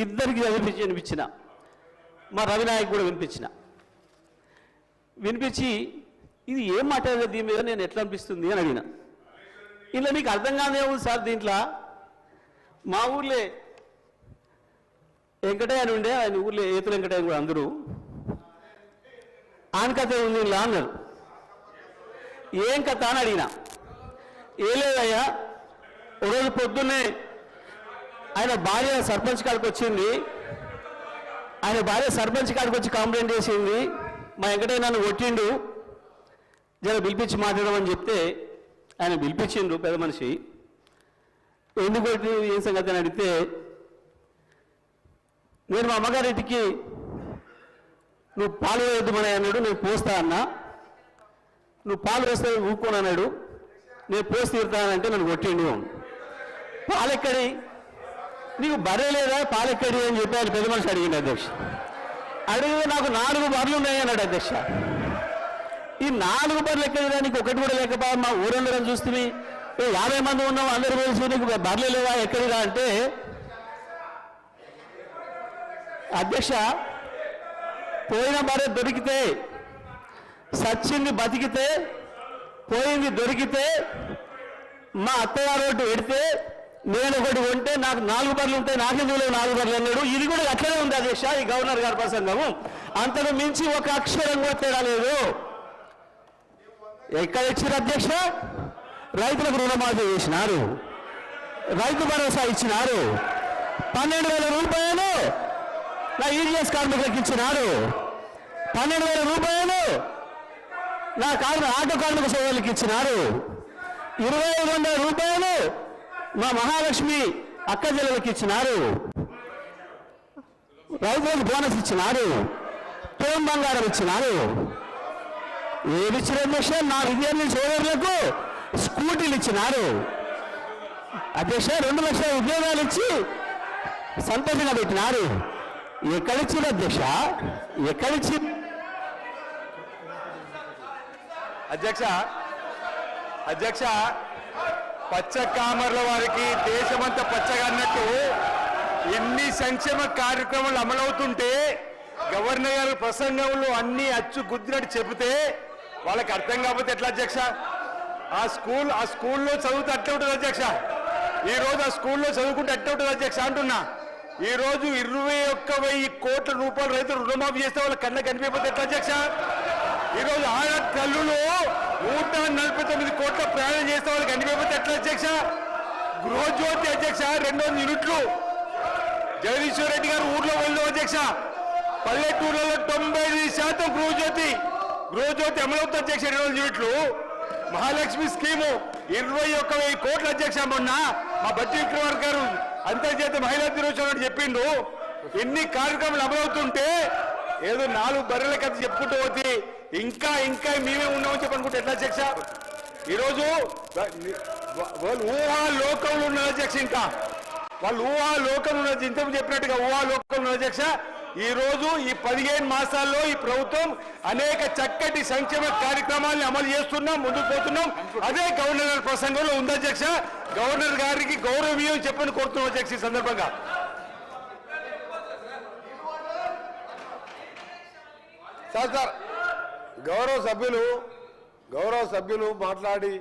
ఇద్దరికి వినిపించిన, మా రవినాయక్ కూడా వినిపించి ఇది ఏం మాట్లాడలేదు దీని మీద, నేను ఎట్లా అనిపిస్తుంది అని అడిగిన. ఇలా నీకు అర్థం కాదే ఉంది సార్, దీంట్లో మా ఊర్లే వెంకటయ్య అని ఉండే, ఆయన ఊర్లో ఏతుల వెంకటయ్య కూడా అందరూ ఆయన కథ ఉంది ఇలా అన్నారు. ఏం కథ అని అడిగిన. ఏ లేదయ్యా, ఒకరోజు పొద్దున్నే ఆయన భార్య సర్పంచ్ కాడికి వచ్చింది, ఆయన భార్య సర్పంచ్ కాడికి వచ్చి కంప్లైంట్ చేసింది, మా వెంకటయ్య నన్ను కొట్టిండు, జర పిలిపించి మాట్లాడమని చెప్తే ఆయన పిలిపించిండు పెద్ద మనిషి. ఎందుకు కొట్టి ఏం సంగతి అని అడిగితే, నేను మా అమ్మగారింటికి నువ్వు పాలు వేయద్దుమని అన్నాడు, నేను పోస్తా అన్నా, నువ్వు పాలు వేస్తే ఊరుకోను అన్నాడు, నేను పోసి తీరుతానంటే నన్ను కొట్టిండు. పాలెక్కడి, నీకు బర్రె లేదా పాలెక్కడి అని చెప్పి ఆయన పెద్ద మనిషి అడిగింది అధ్యక్ష. అడిగితే నాకు 4 బర్రెలు ఉన్నాయి అన్నాడు అధ్యక్ష. ఈ 4 బర్రెలు ఎక్కడిదా, నీకు ఒకటి కూడా లేకపోయా, మా ఊరందరం చూస్తుంది 50 మంది ఉన్నాం, అందరూ కలిసి నీకు బర్రెలు లేదా ఎక్కడిదా అంటే, అధ్యక్ష పోయిన బర్రె దొరికితే, సచ్చింది బతికితే, పోయింది దొరికితే, మా అత్తగారు ఒకటి పెడితే నేను ఒకటి కొంటే నాకు 4 బర్రెలు ఉంటాయి, నాకెందుకు 4 బర్రెలు అన్నాడు. ఇది కూడా అట్లనే ఉంది అధ్యక్ష ఈ గవర్నర్ గారి ప్రసంగము. అంతకు మించి ఒక అక్షరం కూడా తేడా లేదు. ఎక్కడ ఇచ్చారు అధ్యక్ష? రైతులకు రుణమాఫీ చేసినారు, రైతు భరోసా ఇచ్చినారు, 12,000 రూపాయలు నా ఈడిఎస్ కార్మికులకు ఇచ్చినారు, 12,000 రూపాయలు నా ఆటో కార్మిక సోదరులకు ఇచ్చినారు, 2,500 రూపాయలు మా మహాలక్ష్మి అక్క చెల్లెలకు ఇచ్చినారు, రైతులకు బోనస్ ఇచ్చినారు, తోం బంగారం ఇచ్చినారు. ఏమి ఇచ్చిన అధ్యక్ష? నా విద్యార్థి సోదరులకు స్కూటీలు ఇచ్చినారు అధ్యక్ష, 2 లక్షల ఉద్యోగాలు ఇచ్చి సంతోషంగా పెట్టినారు. ఎక్కడిచ్చిన అధ్యక్ష? ఎక్కడిచ్చి అధ్యక్ష? అధ్యక్ష పచ్చ కామర్ల వారికి దేశమంతా పచ్చగా అన్నట్టు ఇన్ని సంక్షేమ కార్యక్రమాలు అమలవుతుంటే గవర్నర్ గారి ప్రసంగంలో అన్ని అచ్చు గుద్దినట్టు చెబితే వాళ్ళకి అర్థం కాకపోతే ఎట్లా అధ్యక్ష? ఆ స్కూల్లో చదువుతూ అట్లా ఉంటుంది అధ్యక్ష. ఈరోజు ఆ స్కూల్లో చదువుకుంటే అట్లా ఉంటుంది అధ్యక్ష అంటున్నా. ఈరోజు 21,000 కోట్ల రూపాయలు రైతులు రుణమాఫీ చేస్తే వాళ్ళ కళ్ళ కనిపించకపోతే ఎట్లా అధ్యక్ష? ఈరోజు ఆడ తల్లులు 149 కోట్ల ప్రయాణం చేస్తే వాళ్ళకి కనిపించకపోతే ఎట్లా అధ్యక్ష? గృహజ్యోతి అధ్యక్ష 200 యూనిట్లు జగదీశ్వర్ రెడ్డి గారు ఊర్లో వెళ్ళాం అధ్యక్ష. పల్లెటూర్లలో 95% గృహజ్యోతి అమలవుతుంది అధ్యక్ష. 200 యూనిట్లు. మహాలక్ష్మి స్కీము 21,000 కోట్ల అధ్యక్ష. మొన్న మా బట్టి విక్రమార్క గారు అంతర్జాతీయ మహిళా దినోత్సవం చెప్పిండు. ఎన్ని కార్యక్రమాలు అమలవుతుంటే ఏదో 4 బర్రెల కథ చెప్పుకుంటూ పోతే ఇంకా మేమే ఉన్నామని చెప్పనుకుంటే ఎట్లా అధ్యక్ష? ఈరోజు వాళ్ళు ఊహాలోకంలో ఉన్నారు అధ్యక్ష. ఇంకా వాళ్ళు ఊహాలోకంలో ఉన్నది, ఇంతకు చెప్పినట్టుగా ఊహాలోకంలో ఉన్న అధ్యక్ష. ఈ రోజు ఈ 15 మాసాల్లో ఈ ప్రభుత్వం అనేక చక్కటి సంక్షేమ కార్యక్రమాలను అమలు చేస్తున్నాం, ముందుకు పోతున్నాం. అదే గవర్నర్ గారి ప్రసంగంలో ఉంది అధ్యక్ష. గవర్నర్ గారికి గౌరవీయం చెప్పని కోరుతున్నాం అధ్యక్ష. ఈ సందర్భంగా సార్ గౌరవ సభ్యులు మాట్లాడి